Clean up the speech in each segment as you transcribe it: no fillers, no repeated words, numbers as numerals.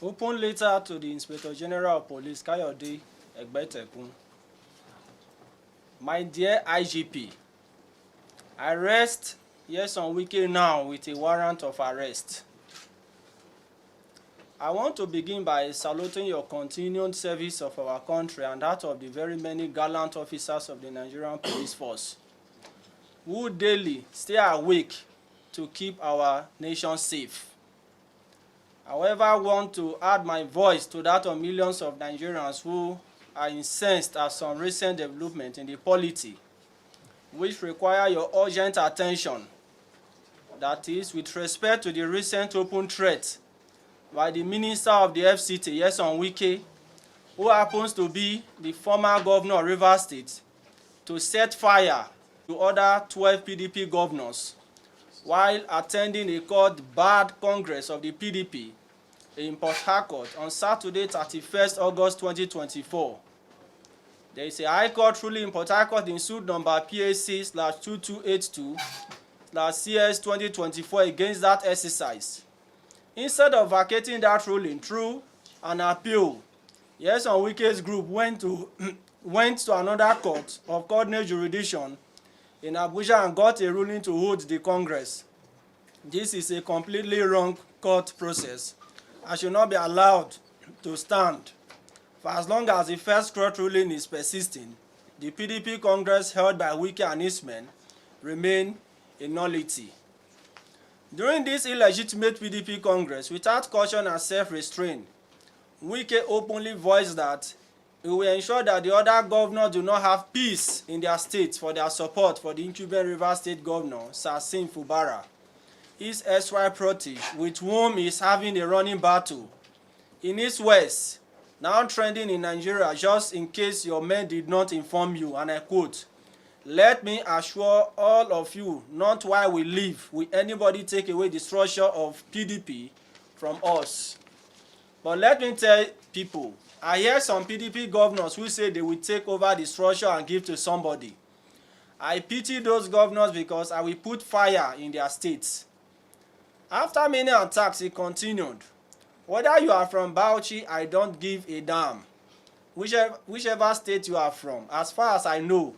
Open letter to the Inspector General of Police, Kayode Egbetekun. My dear IGP, arrest Nyesom Wike now with a warrant of arrest. I want to begin by saluting your continued service of our country and that of the very many gallant officers of the Nigerian Police Force who daily stay awake to keep our nation safe. However, I want to add my voice to that of millions of Nigerians who are incensed at some recent development in the polity, which require your urgent attention. That is, with respect to the recent open threat by the Minister of the FCT, Nyesom Wike, who happens to be the former governor of Rivers State, to set fire to other 12 PDP governors while attending a called Bad Congress of the PDP in Port Harcourt on Saturday, 31st August 2024. There is a High Court ruling in Port Harcourt in suit number PAC/2282/CS2024 against that exercise. Instead of vacating that ruling through an appeal, Nyesom Wike's group went to another court of coordinate jurisdiction in Abuja and got a ruling to hold the Congress. This is a completely wrong court process and should not be allowed to stand. For as long as the first court ruling is persisting, the PDP Congress held by Wike and his men remain a nullity. During this illegitimate PDP Congress, without caution and self-restraint, Wike openly voiced that he will ensure that the other governors do not have peace in their states for their support for the incumbent Rivers State Governor, Sasim Fubara, his SY protege, with whom he is having a running battle. In his words, now trending in Nigeria, just in case your men did not inform you, and I quote, "Let me assure all of you, not while we live will anybody take away the structure of PDP from us." But let me tell people, I hear some PDP governors who say they will take over the structure and give to somebody. I pity those governors because I will put fire in their states. After many attacks, he continued, "Whether you are from Bauchi, I don't give a damn. Whichever state you are from, as far as I know,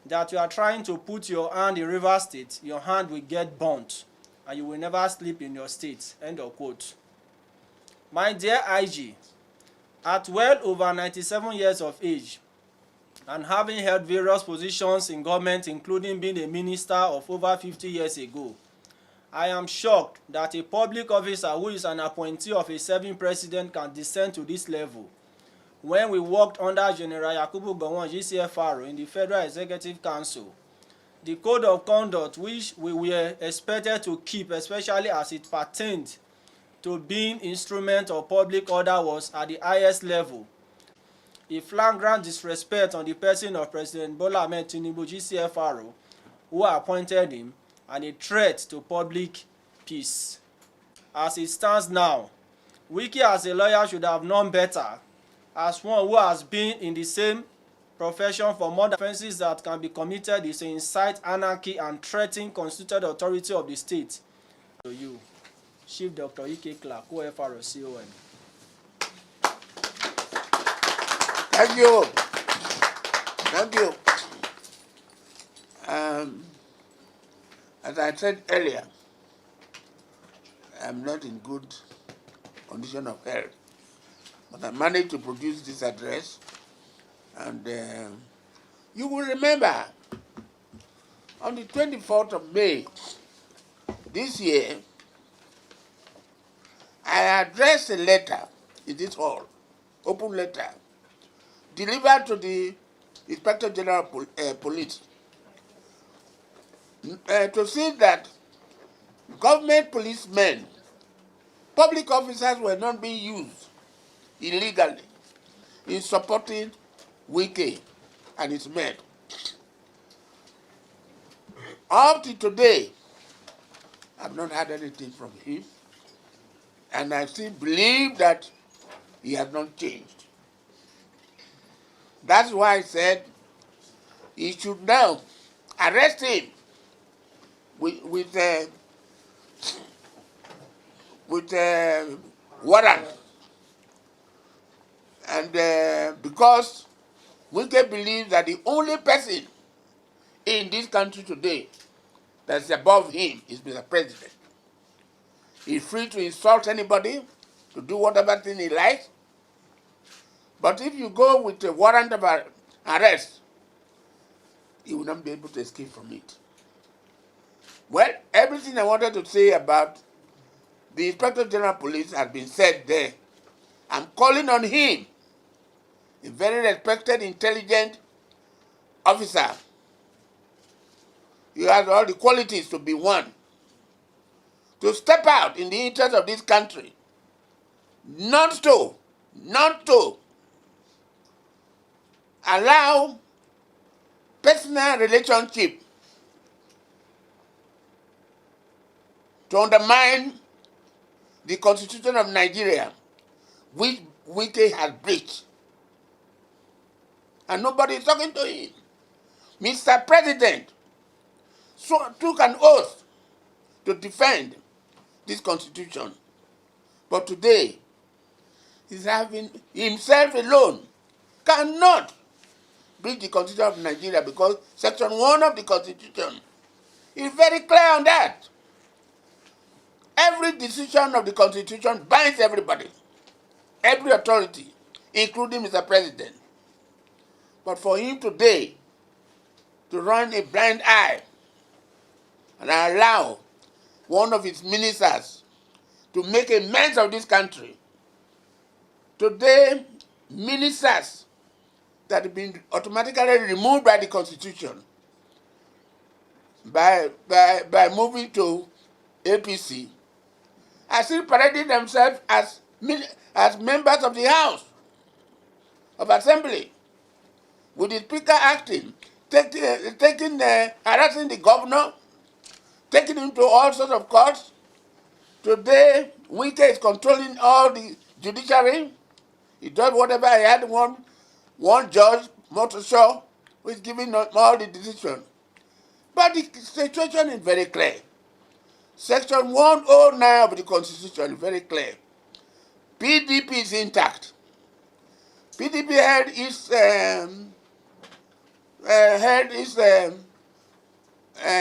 that you are trying to put your hand in Rivers State, your hand will get burnt and you will never sleep in your state." End of quote. My dear IG, at well over 97 years of age and having held various positions in government, including being a minister of over 50 years ago, I am shocked that a public officer who is an appointee of a serving president can descend to this level. When we worked under General Yakubu Gowon, GCFR, in the Federal Executive Council, the code of conduct which we were expected to keep, especially as it pertained to being instrument of public order, was at the highest level. A flagrant disrespect on the person of President Bola Ahmed Tinubu, GCFR, who appointed him, and a threat to public peace. As it stands now, Wike as a lawyer should have known better, as one who has been in the same profession for more than offenses that can be committed is to incite anarchy and threaten constituted authority of the state. To you, Chief Dr. Ike Clark, OFRCON. Thank you. Thank you. As I said earlier, I'm not in good condition of health, but I managed to produce this address, and you will remember on the 24th of May this year, I addressed a letter in this hall, open letter, delivered to the Inspector General of Police to see that government policemen, public officers were not being used illegally in supporting Wike and his men. Up to today, I've not heard anything from him, and I still believe that he has not changed. That's why I said he should now arrest him with warrant And because Wike believes that the only person in this country today that's above him is Mr. President. He's free to insult anybody, to do whatever thing he likes. But if you go with a warrant of arrest, you will not be able to escape from it. Well, everything I wanted to say about the Inspector General of Police has been said there. I'm calling on him, a very respected, intelligent officer. He has all the qualities to be one, to step out in the interest of this country, not to allow personal relationship to undermine the Constitution of Nigeria, which Wike has breached. And nobody is talking to him. Mr. President took an oath to defend this Constitution. But today, he's having himself alone cannot breach the Constitution of Nigeria because Section 1 of the Constitution is very clear on that. Every decision of the Constitution binds everybody, every authority, including Mr. President. But for him today to run a blind eye and allow one of his ministers to make a mess of this country, today ministers that have been automatically removed by the Constitution by moving to APC are still parading themselves as members of the House of Assembly, with the Speaker acting, harassing the governor, taking him to all sorts of courts. Today, Wike is controlling all the judiciary. He does whatever he had one judge, Motoshaw, who is giving all the decisions. But the situation is very clear. Section 109 of the Constitution is very clear. PDP is intact. PDP had its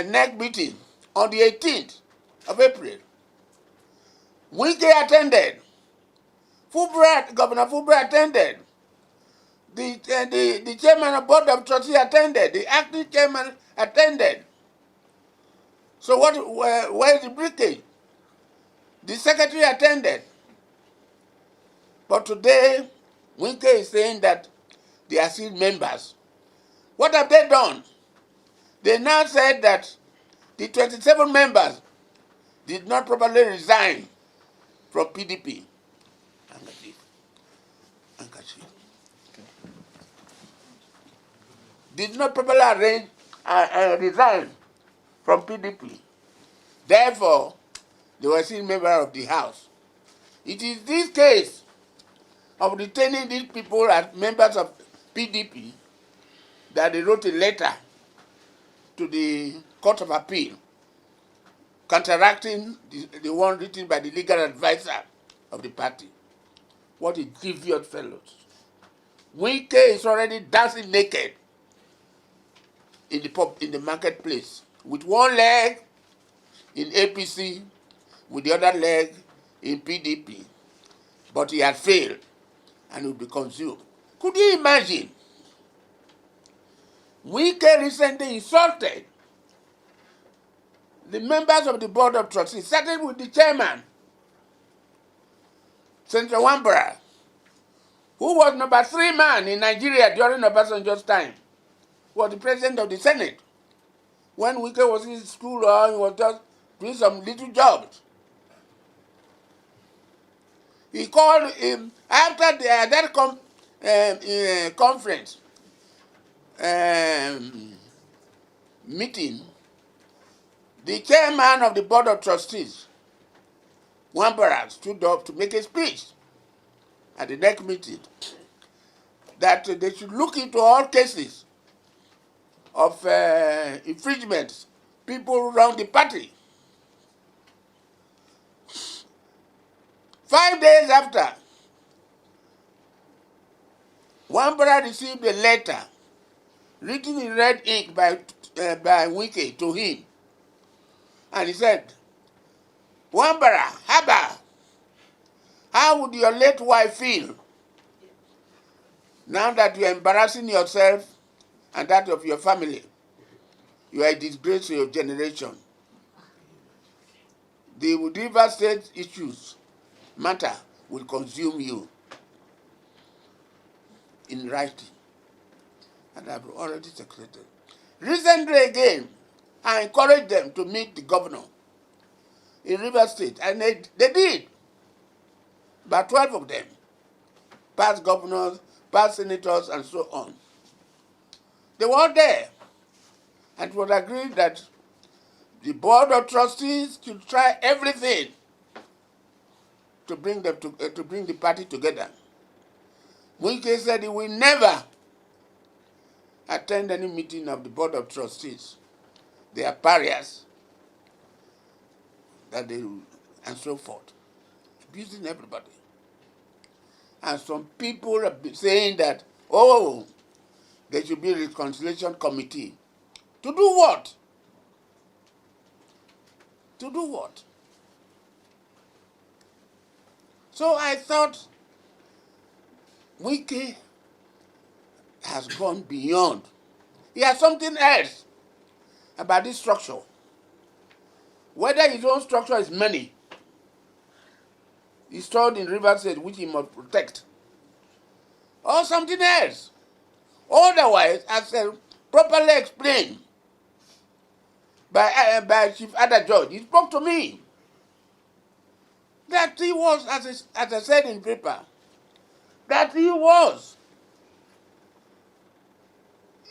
neck meeting on the 18th of April. Wike attended. Governor Fulbright attended. The chairman of board of trustees attended. The acting chairman attended. So where is the breakage? The secretary attended. But today, Wike is saying that they are still members. What have they done? They now said that the 27 members did not properly resign from PDP. Did not properly resign from PDP. Therefore, they were still members of the House. It is this case of retaining these people as members of PDP that they wrote a letter to the Court of Appeal, counteracting the one written by the legal advisor of the party. What a deviant fellows. Wike is already dancing naked in the marketplace, with one leg in APC, with the other leg in PDP. But he had failed and will be consumed. Could you imagine? Wike recently insulted the members of the board of trustees, starting with the chairman, Senator Wambara, who was number 3 man in Nigeria during Obasanjo's time, was the president of the Senate. When Wike was in school, or he was just doing some little jobs. He called him after that conference meeting. The chairman of the board of trustees, Wambara, stood up to make a speech at the next meeting that they should look into all cases of infringements, people around the party. 5 days after, One brother received a letter written in red ink by Wike to him. And he said, Wambara, Haba, how would your late wife feel now that you are embarrassing yourself and that of your family? You are a disgrace to your generation. The River State issues matter will consume you in writing. And I've already secreted. Recently again, I encouraged them to meet the governor in River State, and they did. About 12 of them, past governors, past senators, and so on. They were all there, and it was agreed that the board of trustees should try everything to bring them to bring the party together. Wike said he will never attend any meeting of the board of trustees. They are pariahs, that they and so forth, abusing everybody. And some people are saying that, oh, there should be a reconciliation committee. To do what? To do what? So I thought Wike has gone beyond. He has something else about this structure. Whether his own structure is money, he's stored in River State, which he must protect, or something else. Otherwise, as properly explained by Chief Ada George, he spoke to me that he was, as I said in paper, that he was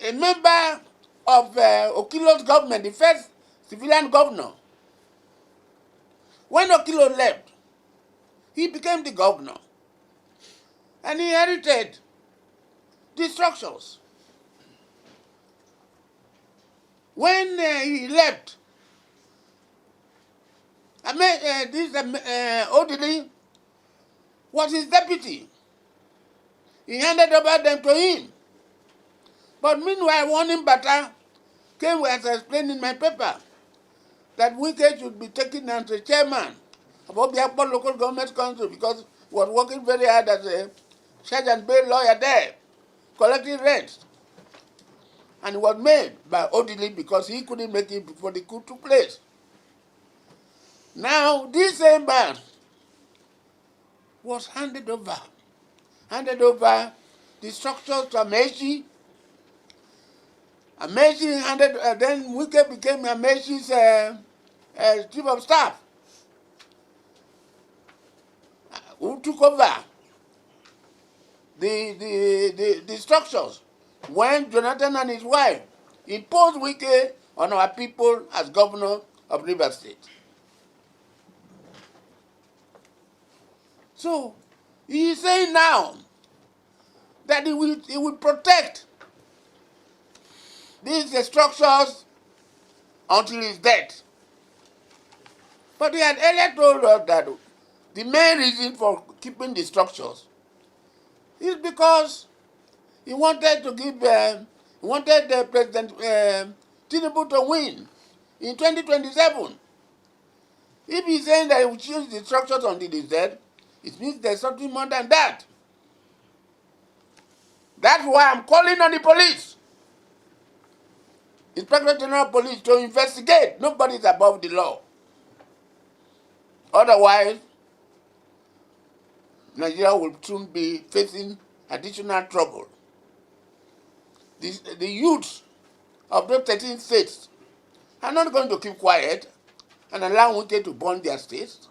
a member of Okilo's government, the first civilian governor. When Okilo left, he became the governor, and he inherited the structures. When he left, Odili was his deputy. He handed over them to him. But meanwhile, Warning Bata came, as I explained in my paper, that Wike should be taken as the chairman of Obiakpo Local Government Council because he was working very hard as a sergeant bail lawyer there, collecting rent. And it was made by Odili because he couldn't make it before the coup took place. Now, this same man was handed over the structures to Amechi. Amechi then Wike became Amechi's chief of staff, who took over the structures when Jonathan and his wife imposed Wike on our people as governor of River State. So he is saying now that he will protect these structures until his death. But he had earlier told us that the main reason for keeping the structures is because he wanted to give, he wanted President Tinubu to win in 2027. If he's saying that he will choose the structures until he's dead, it means there's something more than that. That's why I'm calling on the police, Inspector General of Police, to investigate. Nobody is above the law. Otherwise, Nigeria will soon be facing additional trouble. The youths of those 13 states are not going to keep quiet and allow Wike to burn their states.